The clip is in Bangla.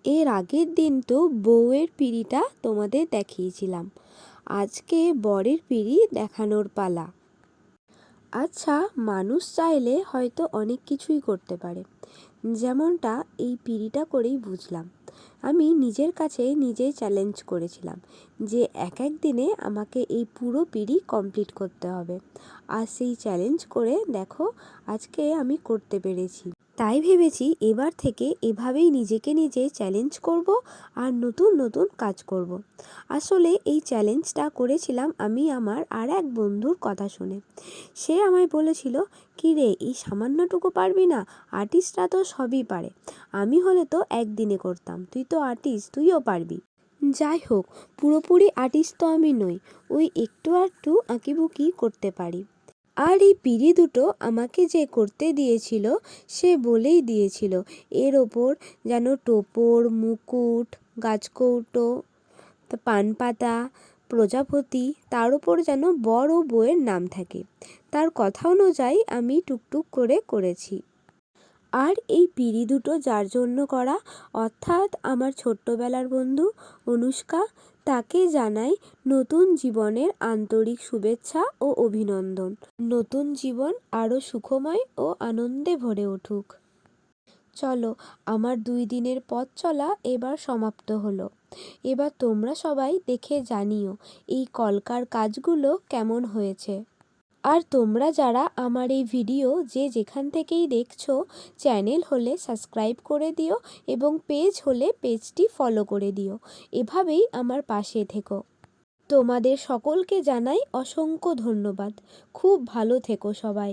এর আগের দিন তো বউয়ের পিঁড়িটা তোমাদের দেখিয়েছিলাম, আজকে বরের পিঁড়ি দেখানোর পালা। আচ্ছা, মানুষ চাইলে হয়তো অনেক কিছুই করতে পারে, যেমনটা এই পিঁড়িটা করেই বুঝলাম। আমি নিজের কাছে নিজেই চ্যালেঞ্জ করেছিলাম যে এক দিনে আমাকে এই পুরো পিঁড়ি কমপ্লিট করতে হবে, আর সেই চ্যালেঞ্জ করে দেখো আজকে আমি করতে পেরেছি। তাই ভেবেছি এবার থেকে এভাবেই নিজেকে নিজে চ্যালেঞ্জ করব আর নতুন নতুন কাজ করব। আসলে এই চ্যালেঞ্জটা করেছিলাম আমি আমার আর এক বন্ধুর কথা শুনে। সে আমায় বলেছিল, কী রে, এই সামান্যটুকু পারবি না? আর্টিস্টরা তো সবই পারে, আমি হলে তো একদিনে করতাম, তুই তো আর্টিস্ট, তুইও পারবি। যাই হোক, পুরোপুরি আর্টিস্ট তো আমি নই, ওই একটু আধটু আঁকিবুকি করতে পারি। আর এই পিঁড়ি দুটো আমাকে যে করতে দিয়েছিল সে বলেই দিয়েছিল এর ওপর যেন টোপর, মুকুট, গাছকৌটো, পানপাতা, প্রজাপতি, তার ওপর যেন বর ও বউয়ের নাম থাকে। তার কথা অনুযায়ী আমি টুকটুক করে করেছি। আর এই পিঁড়ি দুটো যার জন্য করা, অর্থাৎ আমার ছোট্টবেলার বন্ধু অনুষ্কা, তাকে জানাই নতুন জীবনের আন্তরিক শুভেচ্ছা ও অভিনন্দন। নতুন জীবন আরও সুখময় ও আনন্দে ভরে উঠুক। চলো, আমার 2 দিনের পথ চলা এবার সমাপ্ত হলো। এবার তোমরা সবাই দেখে জানিও এই কলকার কাজগুলো কেমন হয়েছে। আর তোমরা যারা আমার এই ভিডিও যে যেখান থেকেই দেখছো, চ্যানেল হলে সাবস্ক্রাইব করে দিও এবং পেজ হলে পেজটি ফলো করে দিও। এভাবেই আমার পাশে থেকো। তোমাদের সকলকে জানাই অসংখ্য ধন্যবাদ। খুব ভালো থেকো সবাই।